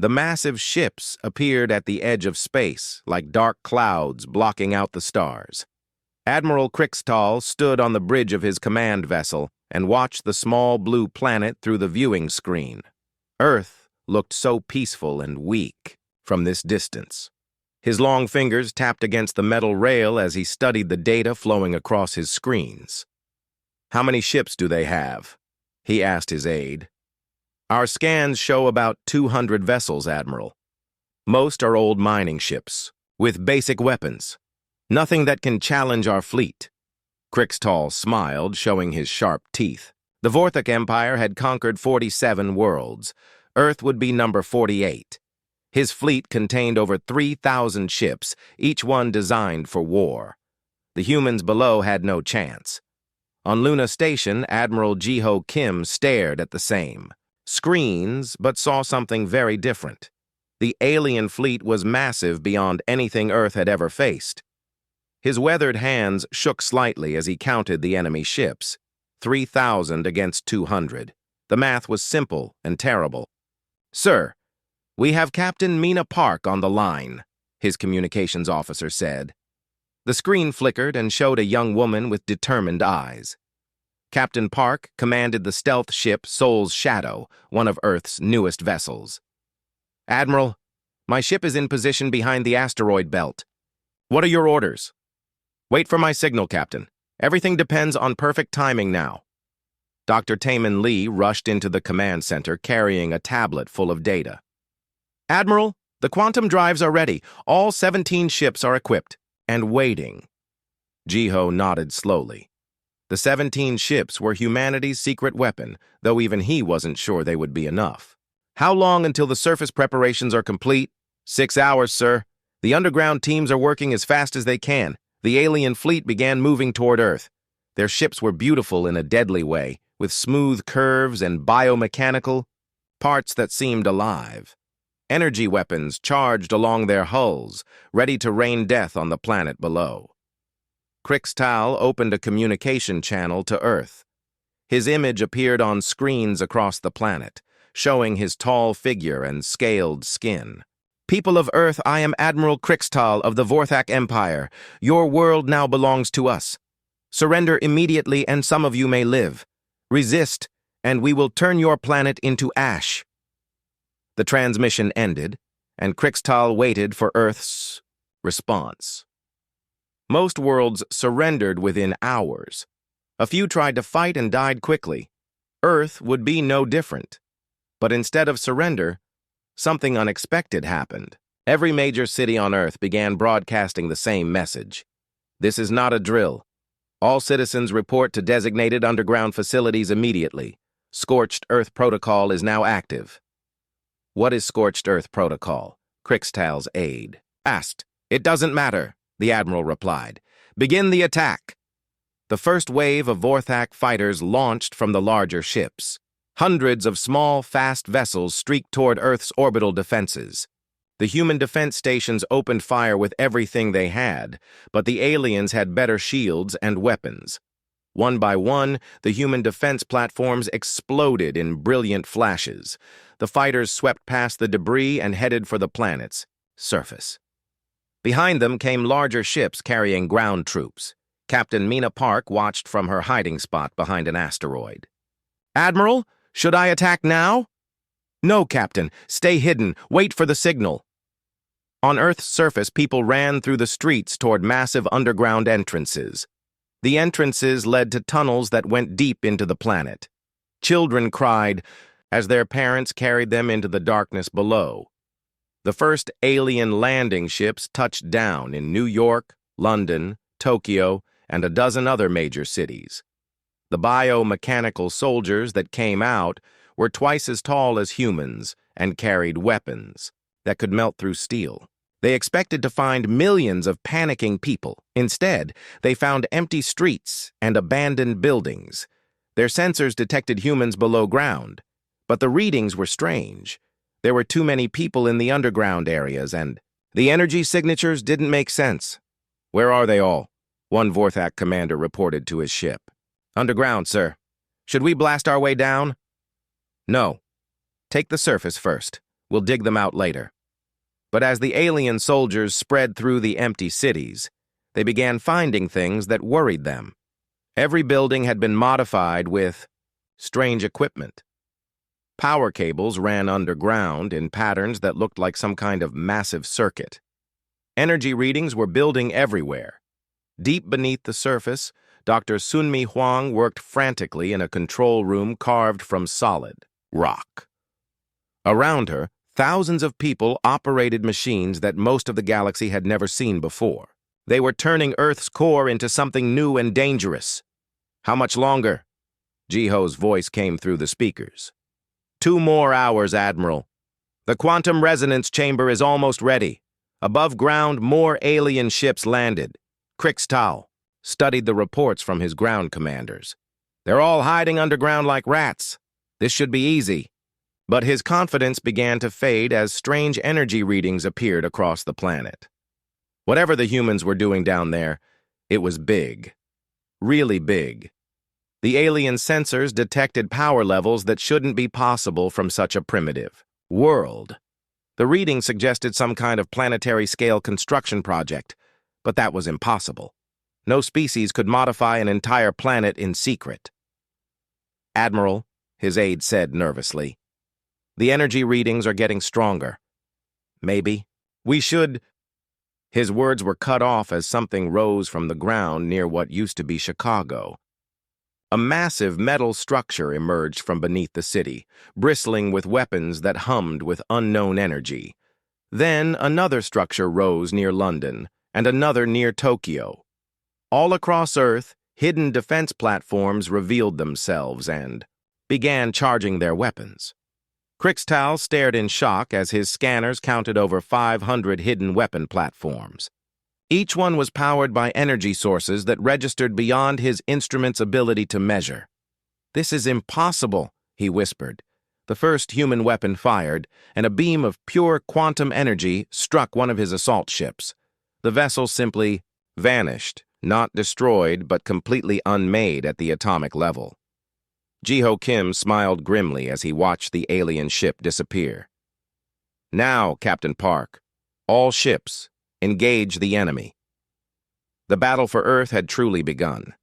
The massive ships appeared at the edge of space, like dark clouds blocking out the stars. Admiral Crixtal stood on the bridge of his command vessel and watched the small blue planet through the viewing screen. Earth looked so peaceful and weak from this distance. His long fingers tapped against the metal rail as he studied the data flowing across his screens. "How many ships do they have?" he asked his aide. "Our scans show about 200 vessels, Admiral. Most are old mining ships, with basic weapons. Nothing that can challenge our fleet." Crixtal smiled, showing his sharp teeth. The Vorthak Empire had conquered 47 worlds. Earth would be number 48. His fleet contained over 3,000 ships, each one designed for war. The humans below had no chance. On Luna Station, Admiral Jiho Kim stared at the same screens, but saw something very different. The alien fleet was massive beyond anything Earth had ever faced. His weathered hands shook slightly as he counted the enemy ships. 3,000 against 200. The math was simple and terrible. "Sir, we have Captain Mina Park on the line," his communications officer said. The screen flickered and showed a young woman with determined eyes. Captain Park commanded the stealth ship Soul's Shadow, one of Earth's newest vessels. "Admiral, my ship is in position behind the asteroid belt. What are your orders?" "Wait for my signal, Captain. Everything depends on perfect timing now." Dr. Taman Lee rushed into the command center carrying a tablet full of data. "Admiral, the quantum drives are ready. All 17 ships are equipped and waiting." Jiho nodded slowly. The 17 ships were humanity's secret weapon, though even he wasn't sure they would be enough. "How long until the surface preparations are complete?" 6 hours, sir. The underground teams are working as fast as they can. The alien fleet began moving toward Earth. Their ships were beautiful in a deadly way, with smooth curves and biomechanical parts that seemed alive. Energy weapons charged along their hulls, ready to rain death on the planet below. Crixtal opened a communication channel to Earth. His image appeared on screens across the planet, showing his tall figure and scaled skin. "People of Earth, I am Admiral Crixtal of the Vorthak Empire. Your world now belongs to us. Surrender immediately and some of you may live. Resist, and we will turn your planet into ash." The transmission ended, and Crixtal waited for Earth's response. Most worlds surrendered within hours. A few tried to fight and died quickly. Earth would be no different. But instead of surrender, something unexpected happened. Every major city on Earth began broadcasting the same message. "This is not a drill. All citizens report to designated underground facilities immediately. Scorched Earth Protocol is now active." "What is Scorched Earth Protocol?" Crixtal's aide asked. "It doesn't matter," the Admiral replied. "Begin the attack." The first wave of Vorthak fighters launched from the larger ships. Hundreds of small, fast vessels streaked toward Earth's orbital defenses. The human defense stations opened fire with everything they had, but the aliens had better shields and weapons. One by one, the human defense platforms exploded in brilliant flashes. The fighters swept past the debris and headed for the planet's surface. Behind them came larger ships carrying ground troops. Captain Mina Park watched from her hiding spot behind an asteroid. "Admiral, should I attack now?" "No, Captain. Stay hidden. Wait for the signal." On Earth's surface, people ran through the streets toward massive underground entrances. The entrances led to tunnels that went deep into the planet. Children cried as their parents carried them into the darkness below. The first alien landing ships touched down in New York, London, Tokyo, and a dozen other major cities. The biomechanical soldiers that came out were twice as tall as humans and carried weapons that could melt through steel. They expected to find millions of panicking people. Instead, they found empty streets and abandoned buildings. Their sensors detected humans below ground, but the readings were strange. There were too many people in the underground areas, and the energy signatures didn't make sense. "Where are they all?" one Vorthak commander reported to his ship. "Underground, sir. Should we blast our way down?" "No. Take the surface first. We'll dig them out later. But as the alien soldiers spread through the empty cities, they began finding things that worried them. Every building had been modified with strange equipment. Power cables ran underground in patterns that looked like some kind of massive circuit. Energy readings were building everywhere. Deep beneath the surface, Dr. Sunmi Huang worked frantically in a control room carved from solid rock. Around her, thousands of people operated machines that most of the galaxy had never seen before. They were turning Earth's core into something new and dangerous. How much longer? Jiho's voice came through the speakers. 2 more hours, Admiral. The quantum resonance chamber is almost ready. Above ground, more alien ships landed. Crixtal studied the reports from his ground commanders. They're all hiding underground like rats. This should be easy. But his confidence began to fade as strange energy readings appeared across the planet. Whatever the humans were doing down there, it was big. Really big. The alien sensors detected power levels that shouldn't be possible from such a primitive world. The reading suggested some kind of planetary-scale construction project, but that was impossible. No species could modify an entire planet in secret. Admiral, his aide said nervously, the energy readings are getting stronger. Maybe we should... His words were cut off as something rose from the ground near what used to be Chicago. A massive metal structure emerged from beneath the city, bristling with weapons that hummed with unknown energy. Then another structure rose near London, and another near Tokyo. All across Earth, hidden defense platforms revealed themselves and began charging their weapons. Crixtal stared in shock as his scanners counted over 500 hidden weapon platforms. Each one was powered by energy sources that registered beyond his instrument's ability to measure. "This is impossible," he whispered. The first human weapon fired, and a beam of pure quantum energy struck one of his assault ships. The vessel simply vanished, not destroyed, but completely unmade at the atomic level. Jiho Kim smiled grimly as he watched the alien ship disappear. "Now, Captain Park, all ships, engage the enemy." The battle for Earth had truly begun.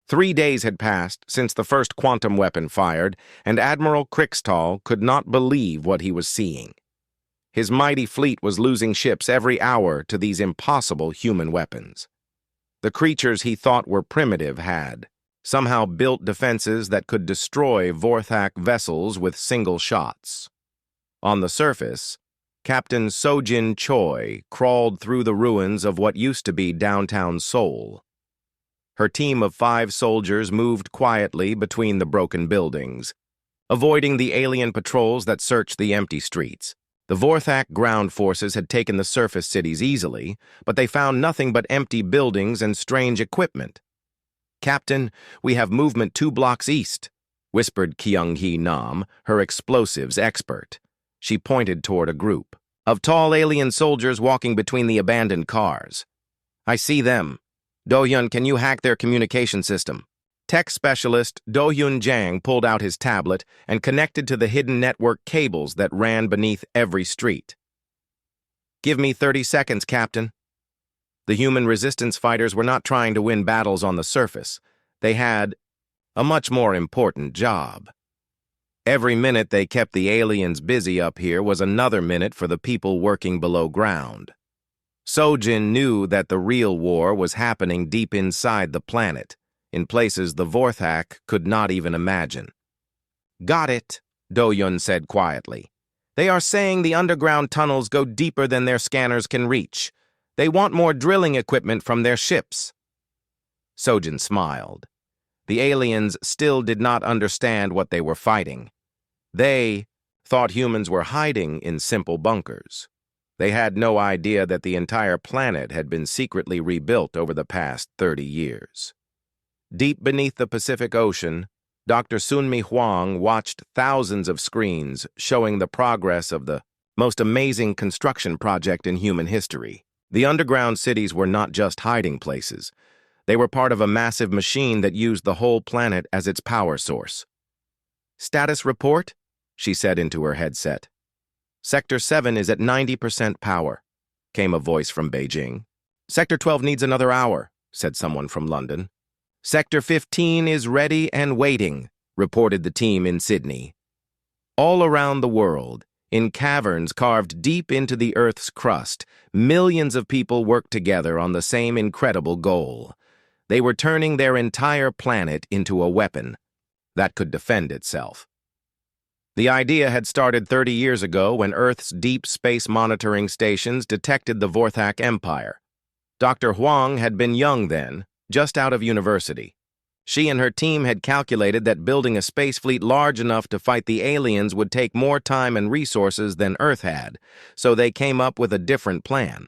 3 days had passed since the first quantum weapon fired, and Admiral Crixtal could not believe what he was seeing. His mighty fleet was losing ships every hour to these impossible human weapons. The creatures he thought were primitive had somehow built defenses that could destroy Vorthak vessels with single shots. On the surface, Captain Sojin Choi crawled through the ruins of what used to be downtown Seoul. Her team of 5 soldiers moved quietly between the broken buildings, avoiding the alien patrols that searched the empty streets. The Vorthak ground forces had taken the surface cities easily, but they found nothing but empty buildings and strange equipment. "Captain, we have movement 2 blocks east," whispered Kyung-hee Nam, her explosives expert. She pointed toward a group of tall alien soldiers walking between the abandoned cars. "I see them. Do-hyun, can you hack their communication system?" Tech specialist Do-hyun Jang pulled out his tablet and connected to the hidden network cables that ran beneath every street. "Give me 30 seconds, Captain." The human resistance fighters were not trying to win battles on the surface. They had a much more important job. Every minute they kept the aliens busy up here was another minute for the people working below ground. Sojin knew that the real war was happening deep inside the planet, in places the Vorthak could not even imagine. "Got it," Do-hyun said quietly. "They are saying the underground tunnels go deeper than their scanners can reach. They want more drilling equipment from their ships." Sojin smiled. The aliens still did not understand what they were fighting. They thought humans were hiding in simple bunkers. They had no idea that the entire planet had been secretly rebuilt over the past 30 years. Deep beneath the Pacific Ocean, Dr. Sunmi Huang watched thousands of screens showing the progress of the most amazing construction project in human history. The underground cities were not just hiding places. They were part of a massive machine that used the whole planet as its power source. "Status report?" she said into her headset. Sector 7 is at 90% power, came a voice from Beijing. Sector 12 needs another hour, said someone from London. Sector 15 is ready and waiting, reported the team in Sydney. All around the world, in caverns carved deep into the Earth's crust, millions of people worked together on the same incredible goal. They were turning their entire planet into a weapon that could defend itself. The idea had started 30 years ago when Earth's deep space monitoring stations detected the Vorthak Empire. Dr. Huang had been young then, just out of university. She and her team had calculated that building a space fleet large enough to fight the aliens would take more time and resources than Earth had, so they came up with a different plan.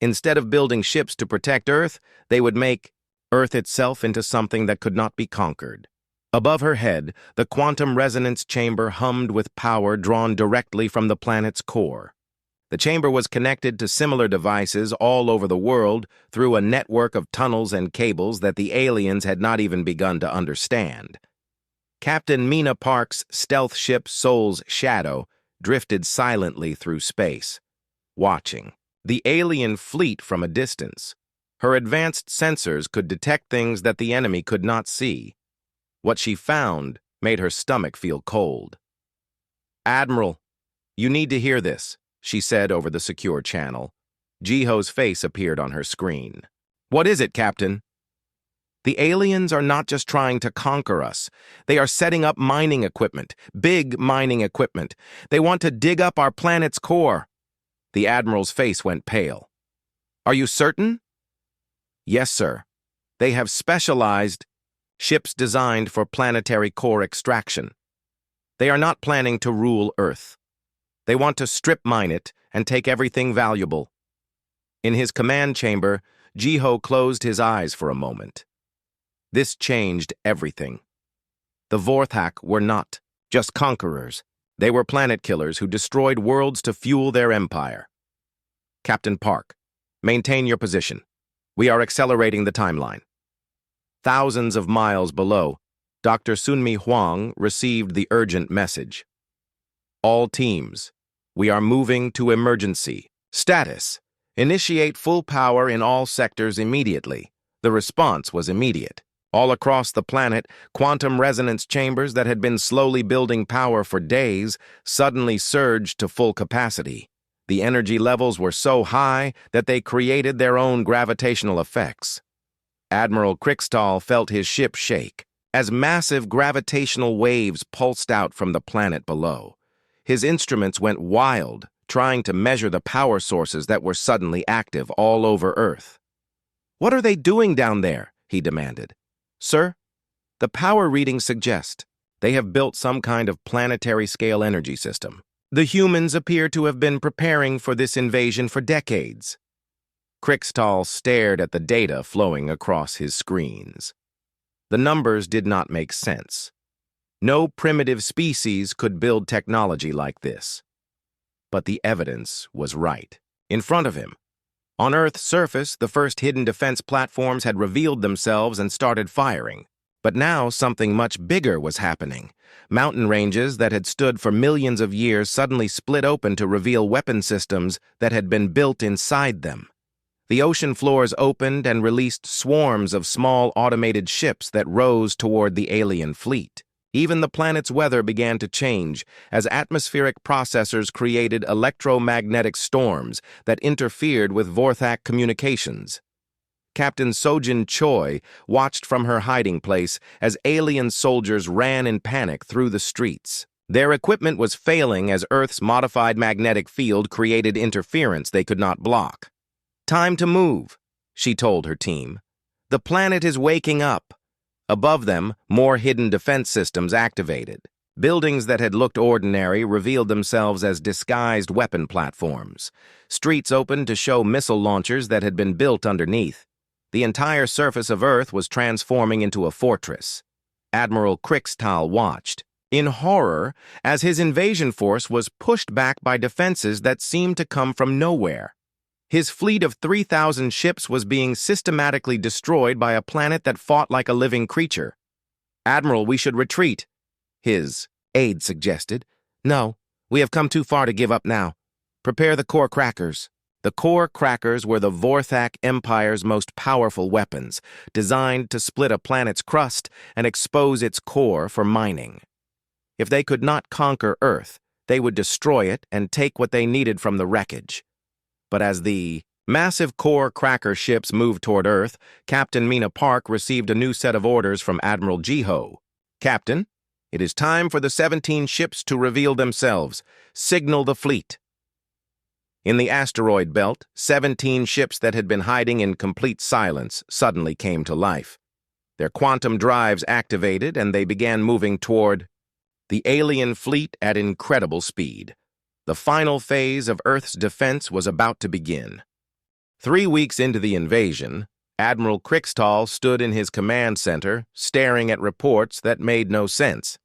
Instead of building ships to protect Earth, they would make Earth itself into something that could not be conquered. Above her head, the quantum resonance chamber hummed with power drawn directly from the planet's core. The chamber was connected to similar devices all over the world through a network of tunnels and cables that the aliens had not even begun to understand. Captain Mina Park's stealth ship Soul's Shadow drifted silently through space, watching the alien fleet from a distance. Her advanced sensors could detect things that the enemy could not see. What she found made her stomach feel cold. "Admiral, you need to hear this," she said over the secure channel. Jiho's face appeared on her screen. "What is it, Captain?" "The aliens are not just trying to conquer us. They are setting up mining equipment, big mining equipment. They want to dig up our planet's core." The Admiral's face went pale. "Are you certain?" "Yes, sir. They have specialized ships designed for planetary core extraction. They are not planning to rule Earth. They want to strip mine it and take everything valuable." In his command chamber, Jiho closed his eyes for a moment. This changed everything. The Vorthak were not just conquerors. They were planet killers who destroyed worlds to fuel their empire. "Captain Park, maintain your position. We are accelerating the timeline." Thousands of miles below, Dr. Sunmi Huang received the urgent message. "All teams, we are moving to emergency. Status: initiate full power in all sectors immediately." The response was immediate. All across the planet, quantum resonance chambers that had been slowly building power for days suddenly surged to full capacity. The energy levels were so high that they created their own gravitational effects. Admiral Krickstall felt his ship shake as massive gravitational waves pulsed out from the planet below. His instruments went wild, trying to measure the power sources that were suddenly active all over Earth. "What are they doing down there?" he demanded. "Sir, the power readings suggest they have built some kind of planetary-scale energy system. The humans appear to have been preparing for this invasion for decades." Krickstall stared at the data flowing across his screens. The numbers did not make sense. No primitive species could build technology like this. But the evidence was right. In front of him, on Earth's surface, the first hidden defense platforms had revealed themselves and started firing. But now something much bigger was happening. Mountain ranges that had stood for millions of years suddenly split open to reveal weapon systems that had been built inside them. The ocean floors opened and released swarms of small automated ships that rose toward the alien fleet. Even the planet's weather began to change as atmospheric processors created electromagnetic storms that interfered with Vorthak communications. Captain Sojin Choi watched from her hiding place as alien soldiers ran in panic through the streets. Their equipment was failing as Earth's modified magnetic field created interference they could not block. "Time to move," she told her team. "The planet is waking up." Above them, more hidden defense systems activated. Buildings that had looked ordinary revealed themselves as disguised weapon platforms. Streets opened to show missile launchers that had been built underneath. The entire surface of Earth was transforming into a fortress. Admiral Krickstall watched in horror as his invasion force was pushed back by defenses that seemed to come from nowhere. His fleet of 3,000 ships was being systematically destroyed by a planet that fought like a living creature. "Admiral, we should retreat," his aide suggested. "No, We have come too far to give up now. Prepare the core crackers. The core crackers were the Vorthak Empire's most powerful weapons, designed to split a planet's crust and expose its core for mining. If they could not conquer Earth, they would destroy it and take what they needed from the wreckage. But as the massive core cracker ships moved toward Earth, Captain Mina Park received a new set of orders from Admiral Jiho. Captain, it is time for the 17 ships to reveal themselves. Signal the fleet. In the asteroid belt, 17 ships that had been hiding in complete silence suddenly came to life. Their quantum drives activated and they began moving toward the alien fleet at incredible speed. The final phase of Earth's defense was about to begin. 3 weeks into the invasion, Admiral Crixtall stood in his command center, staring at reports that made no sense.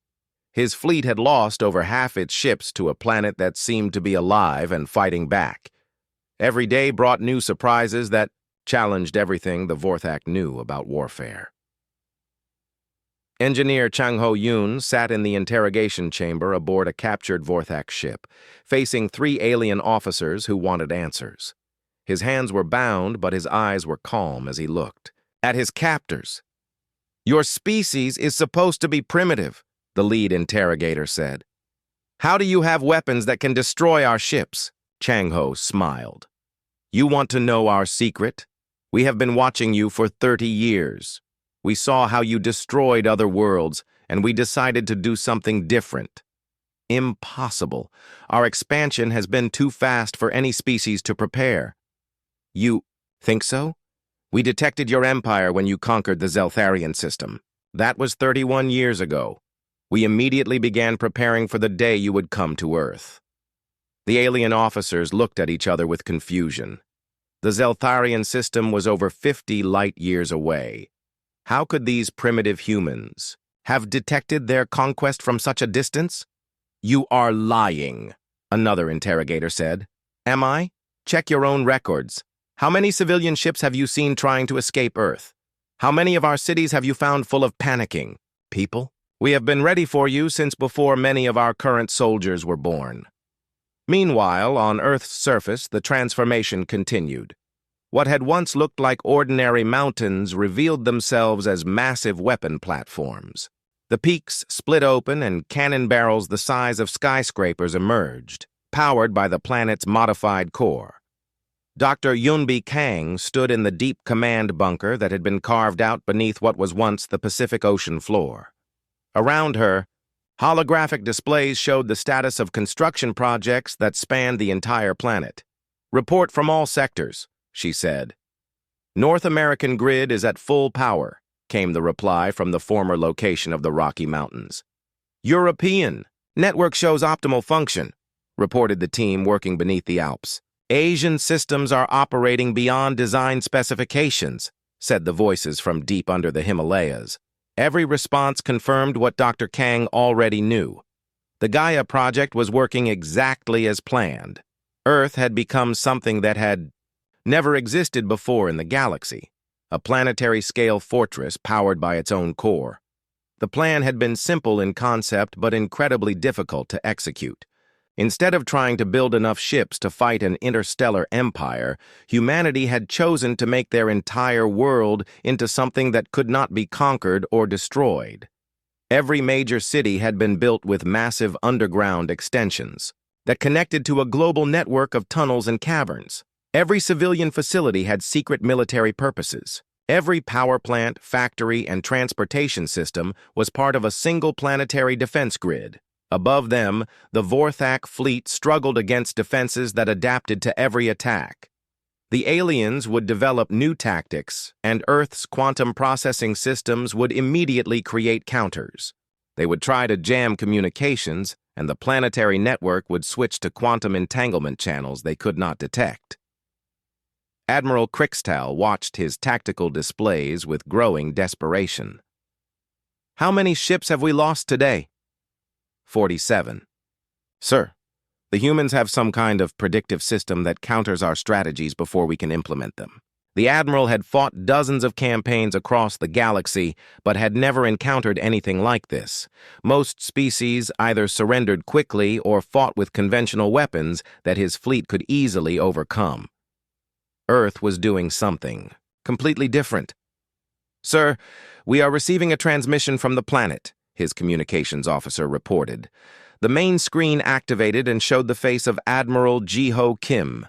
His fleet had lost over half its ships to a planet that seemed to be alive and fighting back. Every day brought new surprises that challenged everything the Vorthak knew about warfare. Engineer Chang Ho Yoon sat in the interrogation chamber aboard a captured Vorthak ship, facing 3 alien officers who wanted answers. His hands were bound, but his eyes were calm as he looked at his captors. "Your species is supposed to be primitive," the lead interrogator said. "How do you have weapons that can destroy our ships?" Chang Ho smiled. "You want to know our secret? We have been watching you for 30 years. We saw how you destroyed other worlds, and we decided to do something different. Impossible. Our expansion has been too fast for any species to prepare." "You think so? We detected your empire when you conquered the Zeltharian system. That was 31 years ago. We immediately began preparing for the day you would come to Earth." The alien officers looked at each other with confusion. The Zeltharian system was over 50 light years away. How could these primitive humans have detected their conquest from such a distance? "You are lying," another interrogator said. "Am I? Check your own records. How many civilian ships have you seen trying to escape Earth? How many of our cities have you found full of panicking people? We have been ready for you since before many of our current soldiers were born." Meanwhile, on Earth's surface, the transformation continued. What had once looked like ordinary mountains revealed themselves as massive weapon platforms. The peaks split open and cannon barrels the size of skyscrapers emerged, powered by the planet's modified core. Dr. Yunbi Kang stood in the deep command bunker that had been carved out beneath what was once the Pacific Ocean floor. Around her, holographic displays showed the status of construction projects that spanned the entire planet. "Report from all sectors," she said. "North American grid is at full power," came the reply from the former location of the Rocky Mountains. "European network shows optimal function," reported the team working beneath the Alps. "Asian systems are operating beyond design specifications," said the voices from deep under the Himalayas. Every response confirmed what Dr. Kang already knew. The Gaia project was working exactly as planned. Earth had become something that had never existed before in the galaxy, a planetary-scale fortress powered by its own core. The plan had been simple in concept but incredibly difficult to execute. Instead of trying to build enough ships to fight an interstellar empire, humanity had chosen to make their entire world into something that could not be conquered or destroyed. Every major city had been built with massive underground extensions that connected to a global network of tunnels and caverns. Every civilian facility had secret military purposes. Every power plant, factory, and transportation system was part of a single planetary defense grid. Above them, the Vorthak fleet struggled against defenses that adapted to every attack. The aliens would develop new tactics, and Earth's quantum processing systems would immediately create counters. They would try to jam communications, and the planetary network would switch to quantum entanglement channels they could not detect. Admiral Crixtall watched his tactical displays with growing desperation. "How many ships have we lost today?" 47. "Sir, the humans have some kind of predictive system that counters our strategies before we can implement them. The Admiral had fought dozens of campaigns across the galaxy, but had never encountered anything like this. Most species either surrendered quickly or fought with conventional weapons that his fleet could easily overcome. Earth was doing something completely different. "Sir, we are receiving a transmission from the planet," his communications officer reported. The main screen activated and showed the face of Admiral Jiho Kim.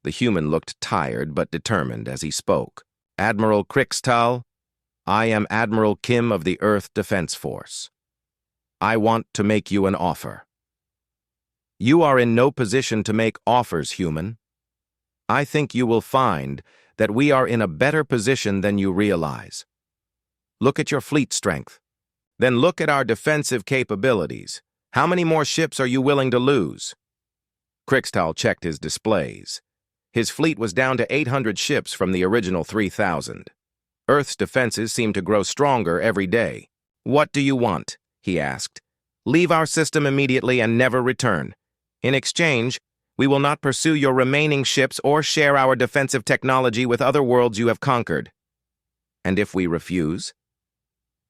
The human looked tired but determined as he spoke. "Admiral Krixtal, I am Admiral Kim of the Earth Defense Force. I want to make you an offer." "You are in no position to make offers, human. I think you will find that we are in a better position than you realize. Look at your fleet strength. Then look at our defensive capabilities. How many more ships are you willing to lose?" Krixtal checked his displays. His fleet was down to 800 ships from the original 3,000. Earth's defenses seemed to grow stronger every day. "What do you want?" he asked. "Leave our system immediately and never return. In exchange, we will not pursue your remaining ships or share our defensive technology with other worlds you have conquered." "And if we refuse?"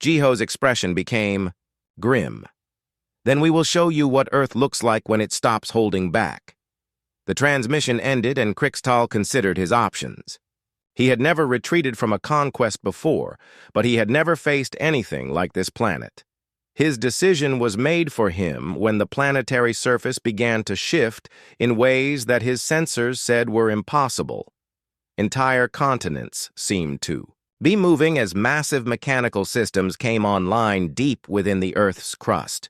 Jiho's expression became grim. "Then we will show you what Earth looks like when it stops holding back." The transmission ended and Krixtal considered his options. He had never retreated from a conquest before, but he had never faced anything like this planet. His decision was made for him when the planetary surface began to shift in ways that his sensors said were impossible. Entire continents seemed to be moving as massive mechanical systems came online deep within the Earth's crust.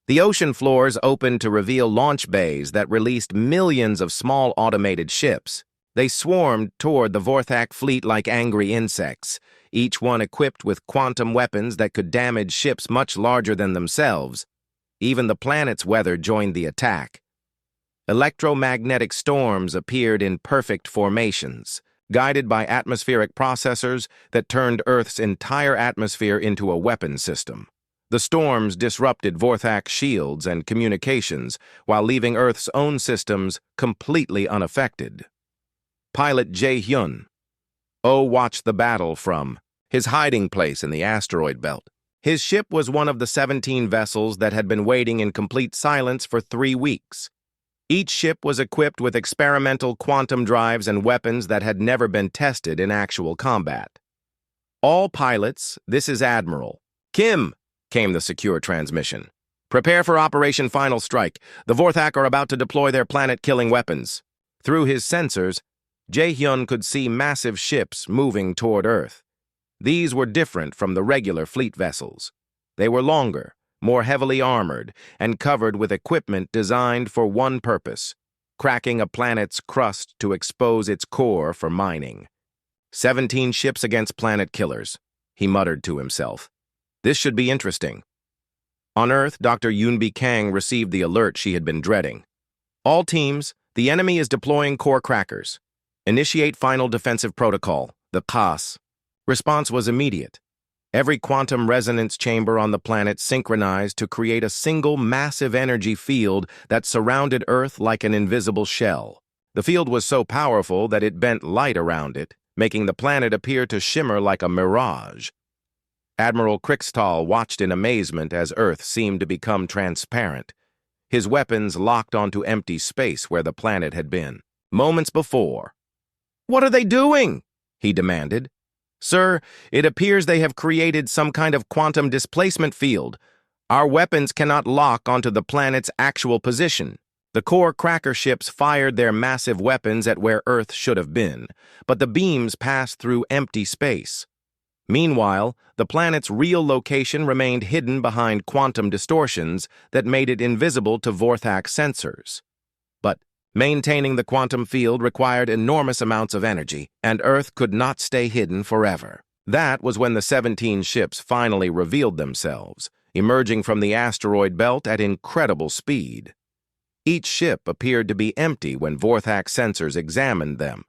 The ocean floors opened to reveal launch bays that released millions of small automated ships. They swarmed toward the Vorthak fleet like angry insects, each one equipped with quantum weapons that could damage ships much larger than themselves. Even the planet's weather joined the attack. Electromagnetic storms appeared in perfect formations, guided by atmospheric processors that turned Earth's entire atmosphere into a weapon system. The storms disrupted Vorthak's shields and communications while leaving Earth's own systems completely unaffected. Pilot Jae-hyun watched the battle from his hiding place in the asteroid belt. His ship was one of the 17 vessels that had been waiting in complete silence for 3 weeks. Each ship was equipped with experimental quantum drives and weapons that had never been tested in actual combat. "All pilots, this is Admiral Kim," came the secure transmission. "Prepare for Operation Final Strike. The Vorthak are about to deploy their planet-killing weapons." Through his sensors, Jae-hyun could see massive ships moving toward Earth. These were different from the regular fleet vessels. They were longer, more heavily armored, and covered with equipment designed for one purpose: cracking a planet's crust to expose its core for mining. 17 ships against planet killers, he muttered to himself. This should be interesting. On Earth, Dr. Yoonbi Kang received the alert she had been dreading. "All teams, the enemy is deploying core crackers. Initiate final defensive protocol, the CAS." Response was immediate. Every quantum resonance chamber on the planet synchronized to create a single massive energy field that surrounded Earth like an invisible shell. The field was so powerful that it bent light around it, making the planet appear to shimmer like a mirage. Admiral Krixtal watched in amazement as Earth seemed to become transparent. His weapons locked onto empty space where the planet had been moments before. "What are they doing?" he demanded. "Sir, it appears they have created some kind of quantum displacement field. Our weapons cannot lock onto the planet's actual position." The core cracker ships fired their massive weapons at where Earth should have been, but the beams passed through empty space. Meanwhile, the planet's real location remained hidden behind quantum distortions that made it invisible to Vorthak sensors. But maintaining the quantum field required enormous amounts of energy, and Earth could not stay hidden forever. That was when the 17 ships finally revealed themselves, emerging from the asteroid belt at incredible speed. Each ship appeared to be empty when Vorthak sensors examined them,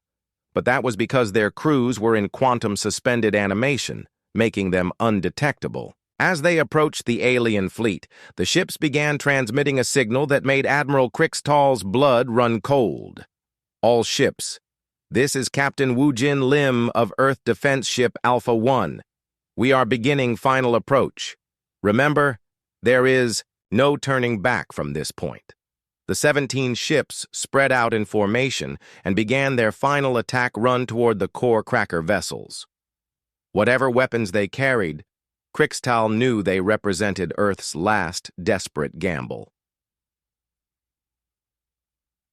but that was because their crews were in quantum-suspended animation, making them undetectable. As they approached the alien fleet, the ships began transmitting a signal that made Admiral Krixtal's blood run cold. "All ships, This is Captain Woo-Jin Lim of Earth Defense Ship Alpha 1. We are beginning final approach. Remember, there is no turning back from this point. The 17 ships spread out in formation and began their final attack run toward the core cracker vessels. Whatever weapons they carried, Crixtal knew they represented Earth's last desperate gamble.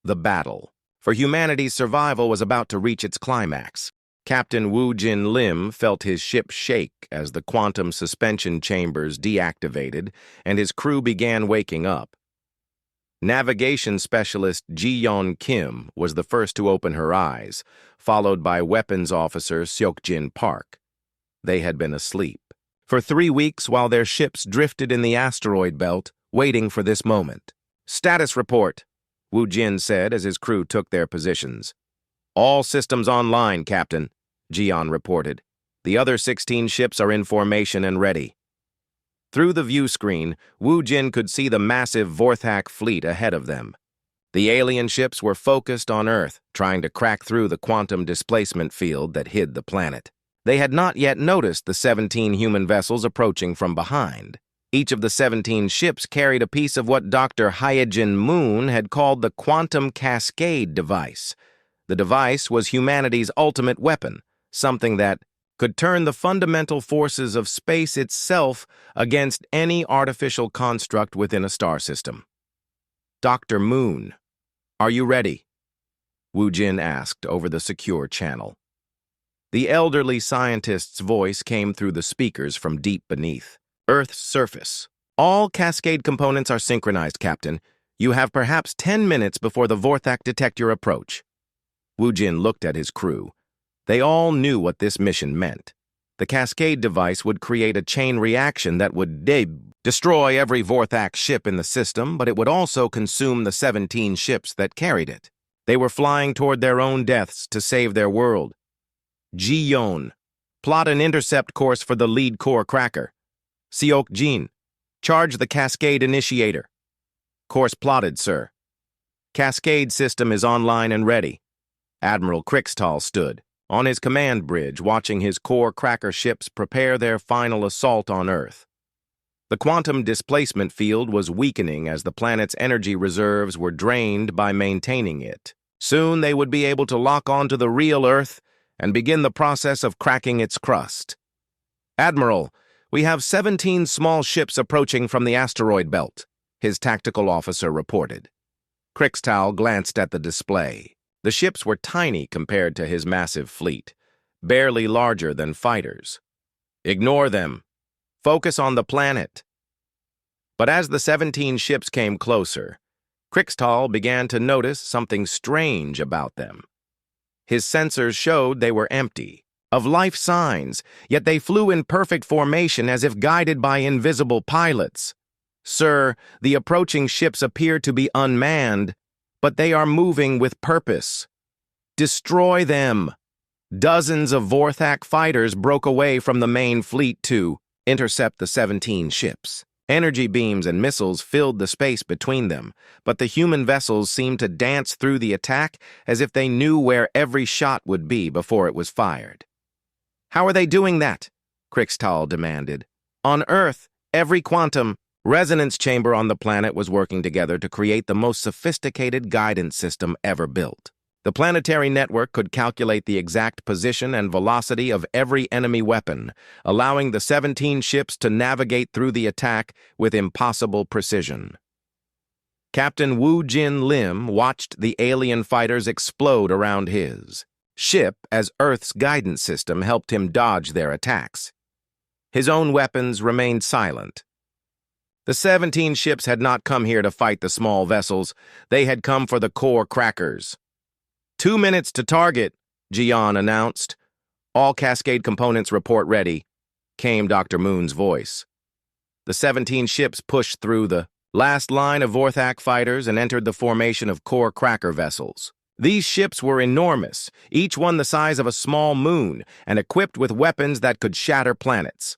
The battle for humanity's survival was about to reach its climax. Captain Woo-Jin Lim felt his ship shake as the quantum suspension chambers deactivated and his crew began waking up. Navigation specialist Ji-yeon Kim was the first to open her eyes, followed by weapons officer Seok-jin Park. They had been asleep for 3 weeks while their ships drifted in the asteroid belt, waiting for this moment. "Status report," Woo-Jin said as his crew took their positions. "All systems online, Captain," Ji-yeon reported. "The other 16 ships are in formation and ready." Through the view screen, Woo-Jin could see the massive Vorthak fleet ahead of them. The alien ships were focused on Earth, trying to crack through the quantum displacement field that hid the planet. They had not yet noticed the 17 human vessels approaching from behind. Each of the 17 ships carried a piece of what Dr. Hyejin Moon had called the Quantum Cascade device. The device was humanity's ultimate weapon, something that could turn the fundamental forces of space itself against any artificial construct within a star system. "Dr. Moon, are you ready?" Woo-Jin asked over the secure channel. The elderly scientist's voice came through the speakers from deep beneath Earth's surface. "All Cascade components are synchronized, Captain. You have perhaps 10 minutes before the Vorthak detect your approach." Woo-Jin looked at his crew. They all knew what this mission meant. The Cascade device would create a chain reaction that would destroy every Vorthak ship in the system, but it would also consume the 17 ships that carried it. They were flying toward their own deaths to save their world. "Ji-yeon, plot an intercept course for the lead core cracker. Seok-jin, charge the Cascade initiator." "Course plotted, sir." "Cascade system is online and ready." Admiral Crixtal stood on his command bridge, watching his core cracker ships prepare their final assault on Earth. The quantum displacement field was weakening as the planet's energy reserves were drained by maintaining it. Soon they would be able to lock onto the real Earth and begin the process of cracking its crust. "Admiral, we have 17 small ships approaching from the asteroid belt," his tactical officer reported. Crixtal glanced at the display. The ships were tiny compared to his massive fleet, barely larger than fighters. "Ignore them. Focus on the planet." But as the 17 ships came closer, Crixtal began to notice something strange about them. His sensors showed they were empty of life signs, yet they flew in perfect formation as if guided by invisible pilots. "Sir, the approaching ships appear to be unmanned, but they are moving with purpose. Destroy them." Dozens of Vorthak fighters broke away from the main fleet to intercept the 17 ships. Energy beams and missiles filled the space between them, but the human vessels seemed to dance through the attack as if they knew where every shot would be before it was fired. "How are they doing that?" Crixtal demanded. "On Earth, every quantum resonance chamber on the planet was working together to create the most sophisticated guidance system ever built. The planetary network could calculate the exact position and velocity of every enemy weapon, allowing the 17 ships to navigate through the attack with impossible precision." Captain Woo-Jin Lim watched the alien fighters explode around his ship as Earth's guidance system helped him dodge their attacks. His own weapons remained silent. The 17 ships had not come here to fight the small vessels. They had come for the core crackers. 2 minutes to target," Ji-yeon announced. "All Cascade components report ready," came Dr. Moon's voice. The 17 ships pushed through the last line of Vorthak fighters and entered the formation of core cracker vessels. These ships were enormous, each one the size of a small moon, and equipped with weapons that could shatter planets.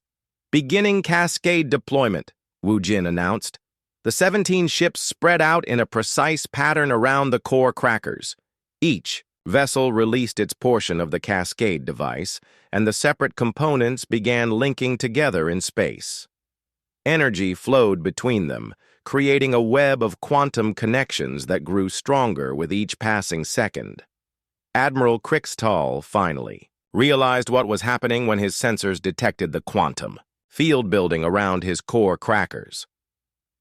"Beginning Cascade deployment," Woo-Jin announced. The 17 ships spread out in a precise pattern around the core crackers, each Vessel released its portion of the cascade device, and the separate components began linking together in space. Energy flowed between them, creating a web of quantum connections that grew stronger with each passing second. Admiral Crixtall, finally, realized what was happening when his sensors detected the quantum field building around his core crackers.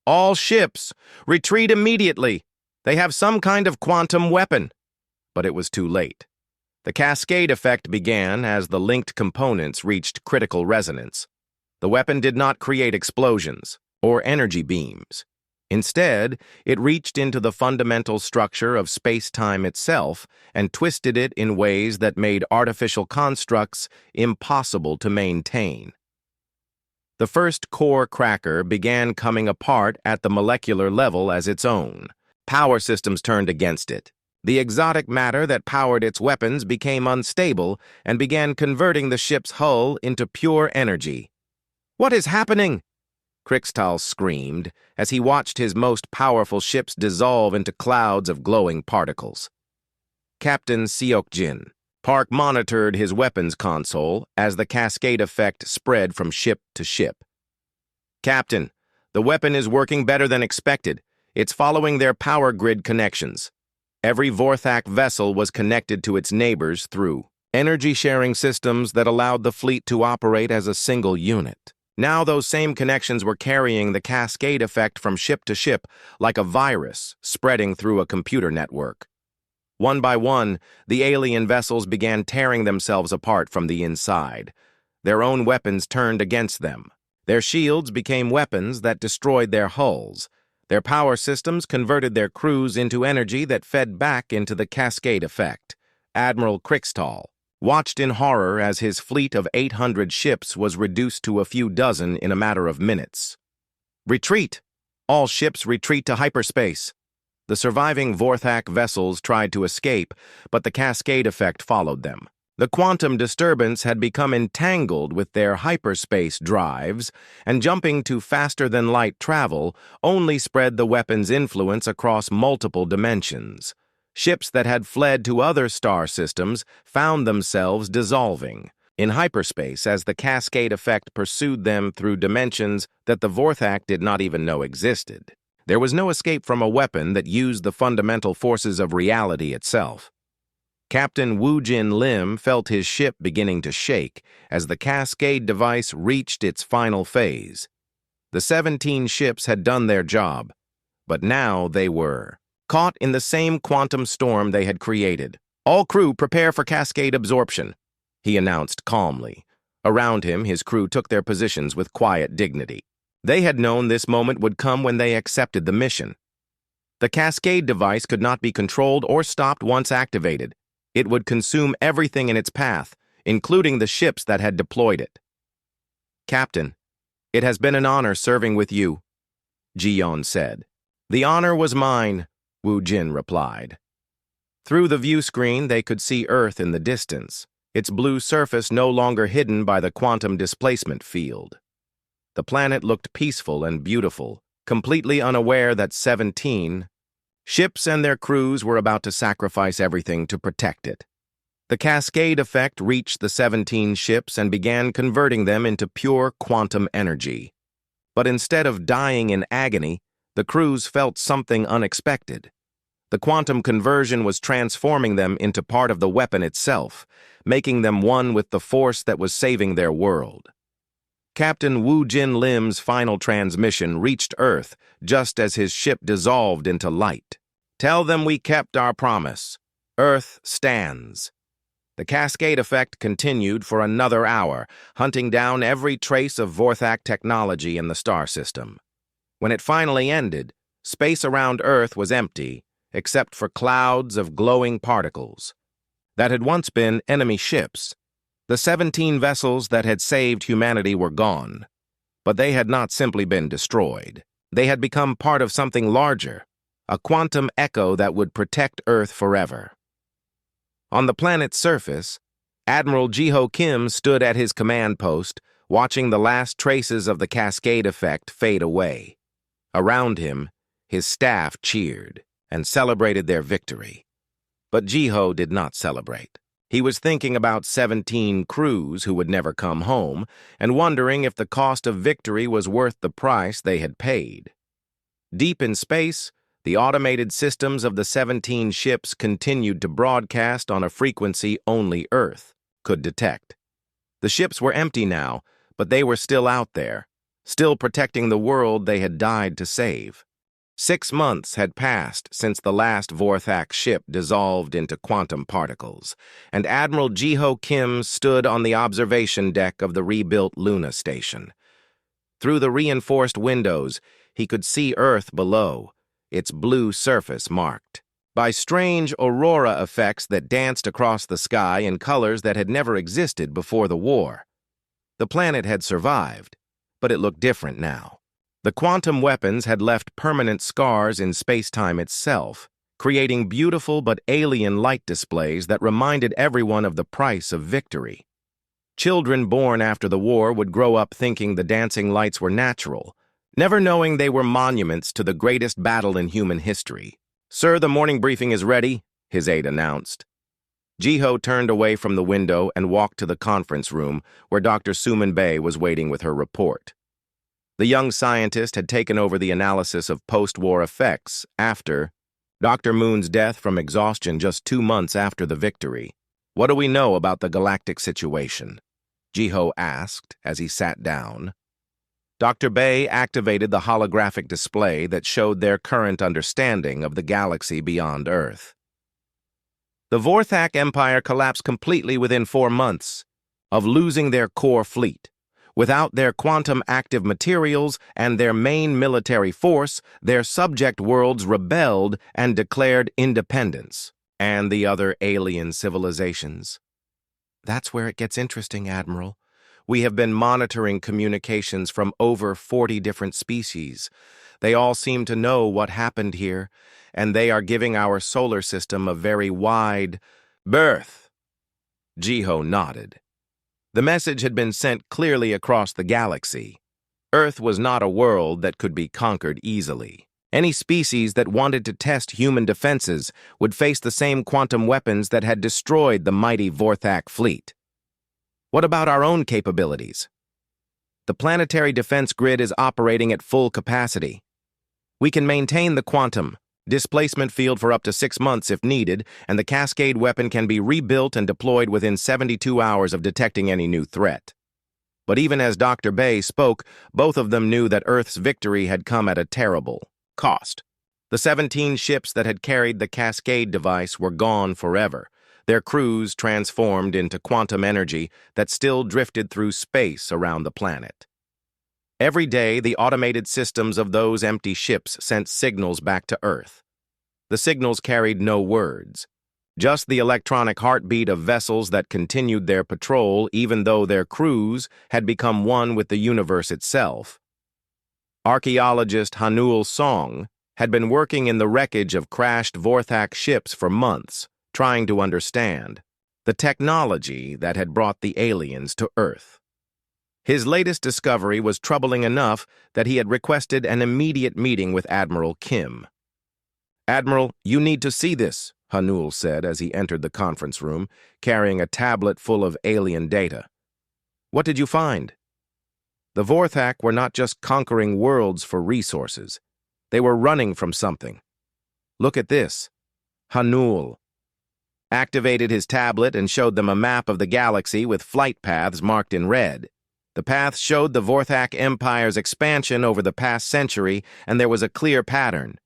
"All ships, retreat immediately! They have some kind of quantum weapon!" But it was too late. The cascade effect began as the linked components reached critical resonance. The weapon did not create explosions or energy beams. Instead, it reached into the fundamental structure of space-time itself and twisted it in ways that made artificial constructs impossible to maintain. The first core cracker began coming apart at the molecular level as its own. Power systems turned against it. The exotic matter that powered its weapons became unstable and began converting the ship's hull into pure energy. "What is happening?" Crixtall screamed as he watched his most powerful ships dissolve into clouds of glowing particles. Captain Seokjin Park monitored his weapons console as the cascade effect spread from ship to ship. "Captain, the weapon is working better than expected. It's following their power grid connections." Every Vorthak vessel was connected to its neighbors through energy-sharing systems that allowed the fleet to operate as a single unit. Now those same connections were carrying the cascade effect from ship to ship like a virus spreading through a computer network. One by one, the alien vessels began tearing themselves apart from the inside. Their own weapons turned against them. Their shields became weapons that destroyed their hulls. Their power systems converted their crews into energy that fed back into the cascade effect. Admiral Crixtall watched in horror as his fleet of 800 ships was reduced to a few dozen in a matter of minutes. "Retreat! All ships retreat to hyperspace!" The surviving Vorthak vessels tried to escape, but the cascade effect followed them. The quantum disturbance had become entangled with their hyperspace drives, and jumping to faster-than-light travel only spread the weapon's influence across multiple dimensions. Ships that had fled to other star systems found themselves dissolving in hyperspace as the cascade effect pursued them through dimensions that the Vorthak did not even know existed. There was no escape from a weapon that used the fundamental forces of reality itself. Captain Woojin Lim felt his ship beginning to shake as the cascade device reached its final phase. The 17 ships had done their job, but now they were caught in the same quantum storm they had created. "All crew prepare for cascade absorption," he announced calmly. Around him, his crew took their positions with quiet dignity. They had known this moment would come when they accepted the mission. The cascade device could not be controlled or stopped once activated. It would consume everything in its path, including the ships that had deployed it. "Captain, it has been an honor serving with you," Jiyeon said. "The honor was mine," Woo Jin replied. Through the view screen, they could see Earth in the distance, its blue surface no longer hidden by the quantum displacement field. The planet looked peaceful and beautiful, completely unaware that 17 ships and their crews were about to sacrifice everything to protect it. The cascade effect reached the 17 ships and began converting them into pure quantum energy. But instead of dying in agony, the crews felt something unexpected. The quantum conversion was transforming them into part of the weapon itself, making them one with the force that was saving their world. Captain Woojin Lim's final transmission reached Earth just as his ship dissolved into light. "Tell them we kept our promise. Earth stands." The cascade effect continued for another hour, hunting down every trace of Vorthak technology in the star system. When it finally ended, space around Earth was empty, except for clouds of glowing particles that had once been enemy ships. The 17 vessels that had saved humanity were gone, but they had not simply been destroyed. They had become part of something larger, a quantum echo that would protect Earth forever. On the planet's surface, Admiral Jiho Kim stood at his command post, watching the last traces of the cascade effect fade away. Around him, his staff cheered and celebrated their victory. But Jiho did not celebrate. He was thinking about 17 crews who would never come home and wondering if the cost of victory was worth the price they had paid. Deep in space, the automated systems of the 17 ships continued to broadcast on a frequency only Earth could detect. The ships were empty now, but they were still out there, still protecting the world they had died to save. 6 months had passed since the last Vorthak ship dissolved into quantum particles, and Admiral Jiho Kim stood on the observation deck of the rebuilt Luna station. Through the reinforced windows, he could see Earth below, its blue surface marked by strange aurora effects that danced across the sky in colors that had never existed before the war. The planet had survived, but it looked different now. The quantum weapons had left permanent scars in space-time itself, creating beautiful but alien light displays that reminded everyone of the price of victory. Children born after the war would grow up thinking the dancing lights were natural, never knowing they were monuments to the greatest battle in human history. "Sir, the morning briefing is ready," his aide announced. Jiho turned away from the window and walked to the conference room where Dr. Suman Bey was waiting with her report. The young scientist had taken over the analysis of post-war effects after Dr. Moon's death from exhaustion just 2 months after the victory. "What do we know about the galactic situation?" Jiho asked as he sat down. Dr. Bey activated the holographic display that showed their current understanding of the galaxy beyond Earth. The Vorthak Empire collapsed completely within 4 months of losing their core fleet. Without their quantum-active materials and their main military force, their subject worlds rebelled and declared independence, and the other alien civilizations. "That's where it gets interesting, Admiral. We have been monitoring communications from over 40 different species. They all seem to know what happened here, and they are giving our solar system a very wide berth." Jiho nodded. The message had been sent clearly across the galaxy. Earth was not a world that could be conquered easily. Any species that wanted to test human defenses would face the same quantum weapons that had destroyed the mighty Vorthak fleet. "What about our own capabilities?" "The planetary defense grid is operating at full capacity. We can maintain the quantum displacement field for up to 6 months if needed, and the Cascade weapon can be rebuilt and deployed within 72 hours of detecting any new threat." But even as Dr. Bey spoke, both of them knew that Earth's victory had come at a terrible cost. The 17 ships that had carried the Cascade device were gone forever, their crews transformed into quantum energy that still drifted through space around the planet. Every day, the automated systems of those empty ships sent signals back to Earth. The signals carried no words, just the electronic heartbeat of vessels that continued their patrol even though their crews had become one with the universe itself. Archaeologist Hanul Song had been working in the wreckage of crashed Vorthak ships for months, trying to understand the technology that had brought the aliens to Earth. His latest discovery was troubling enough that he had requested an immediate meeting with Admiral Kim. "Admiral, you need to see this," Hanul said as he entered the conference room, carrying a tablet full of alien data. "What did you find?" The Vorthak were not just conquering worlds for resources. They were running from something. "Look at this." Hanul activated his tablet and showed them a map of the galaxy with flight paths marked in red. The paths showed the Vorthak Empire's expansion over the past century, and there was a clear pattern.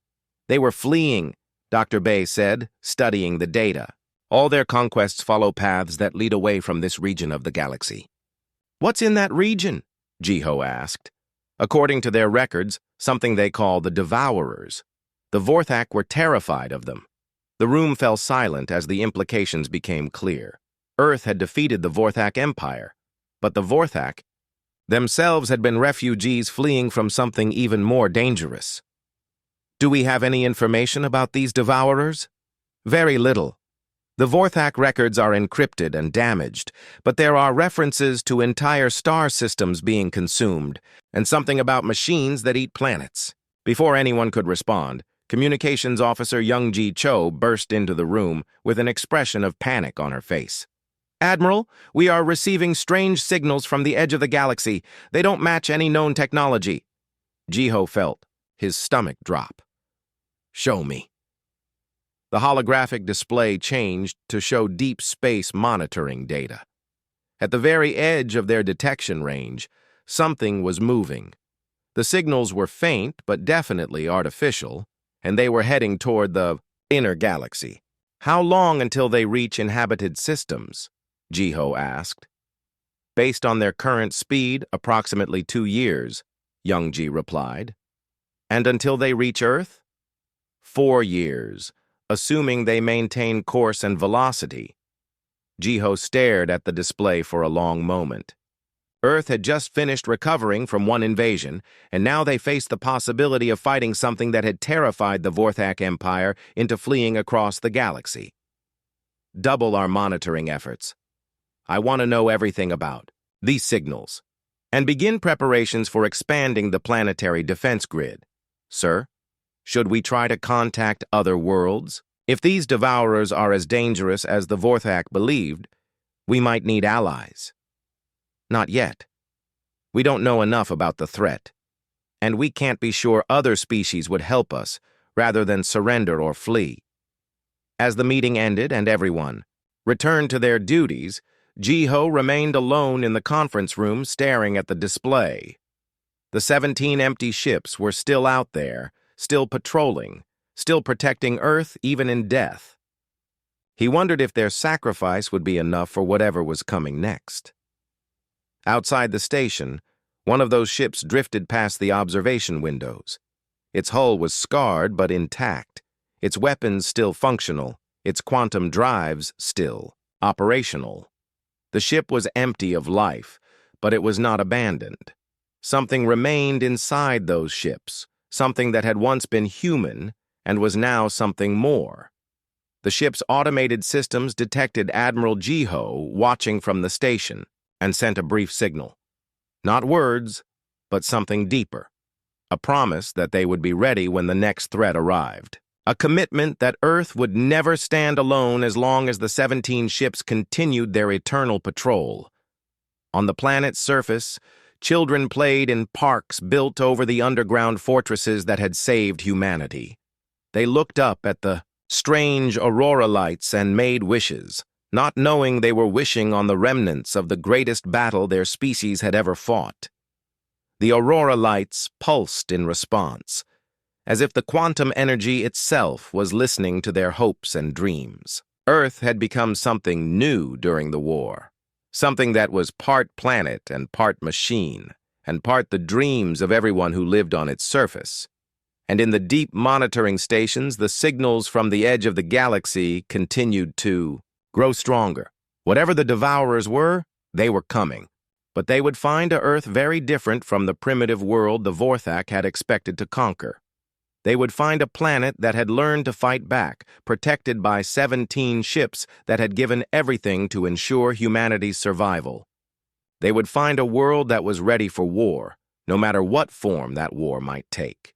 "They were fleeing," Dr. Bey said, studying the data. "All their conquests follow paths that lead away from this region of the galaxy." "What's in that region?" Jiho asked. According to their records, something they call the Devourers. The Vorthak were terrified of them. The room fell silent as the implications became clear. Earth had defeated the Vorthak Empire, but the Vorthak themselves had been refugees fleeing from something even more dangerous. "Do we have any information about these Devourers?" "Very little. The Vorthak records are encrypted and damaged, but there are references to entire star systems being consumed, and something about machines that eat planets." Before anyone could respond, Communications Officer Young-Ji Cho burst into the room with an expression of panic on her face. "Admiral, we are receiving strange signals from the edge of the galaxy. They don't match any known technology." Jiho felt his stomach drop. "Show me." The holographic display changed to show deep space monitoring data. At the very edge of their detection range, something was moving. The signals were faint but definitely artificial, and they were heading toward the inner galaxy. "How long until they reach inhabited systems?" Jiho asked. "Based on their current speed, approximately 2 years," Young-Ji replied. "And until they reach Earth?" 4 years, assuming they maintain course and velocity." Jiho stared at the display for a long moment. Earth had just finished recovering from one invasion, and now they faced the possibility of fighting something that had terrified the Vorthak Empire into fleeing across the galaxy. "Double our monitoring efforts. I want to know everything about these signals, and begin preparations for expanding the planetary defense grid. Sir, should we try to contact other worlds? If these devourers are as dangerous as the Vorthak believed, we might need allies." "Not yet. We don't know enough about the threat, and we can't be sure other species would help us rather than surrender or flee." As the meeting ended and everyone returned to their duties, Jiho remained alone in the conference room staring at the display. The 17 empty ships were still out there, still patrolling, still protecting Earth even in death. He wondered if their sacrifice would be enough for whatever was coming next. Outside the station, one of those ships drifted past the observation windows. Its hull was scarred but intact, its weapons still functional, its quantum drives still operational. The ship was empty of life, but it was not abandoned. Something remained inside those ships, something that had once been human and was now something more. The ship's automated systems detected Admiral Jiho watching from the station and sent a brief signal. Not words, but something deeper. A promise that they would be ready when the next threat arrived. A commitment that Earth would never stand alone as long as the 17 ships continued their eternal patrol. On the planet's surface, children played in parks built over the underground fortresses that had saved humanity. They looked up at the strange aurora lights and made wishes, not knowing they were wishing on the remnants of the greatest battle their species had ever fought. The aurora lights pulsed in response, as if the quantum energy itself was listening to their hopes and dreams. Earth had become something new during the war, something that was part planet and part machine, and part the dreams of everyone who lived on its surface. And in the deep monitoring stations, the signals from the edge of the galaxy continued to grow stronger. Whatever the devourers were, they were coming. But they would find a Earth very different from the primitive world the Vorthak had expected to conquer. They would find a planet that had learned to fight back, protected by 17 ships that had given everything to ensure humanity's survival. They would find a world that was ready for war, no matter what form that war might take.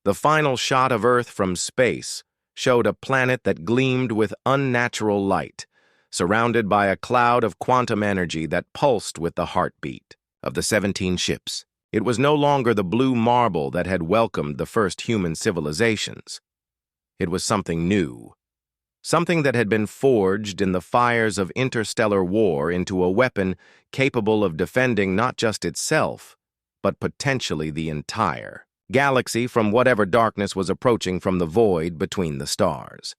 The final shot of Earth from space showed a planet that gleamed with unnatural light, surrounded by a cloud of quantum energy that pulsed with the heartbeat of the 17 ships. It was no longer the blue marble that had welcomed the first human civilizations. It was something new, something that had been forged in the fires of interstellar war into a weapon capable of defending not just itself, but potentially the entire galaxy from whatever darkness was approaching from the void between the stars.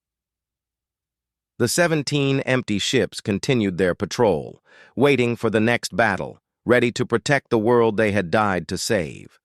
The 17 empty ships continued their patrol, waiting for the next battle, ready to protect the world they had died to save.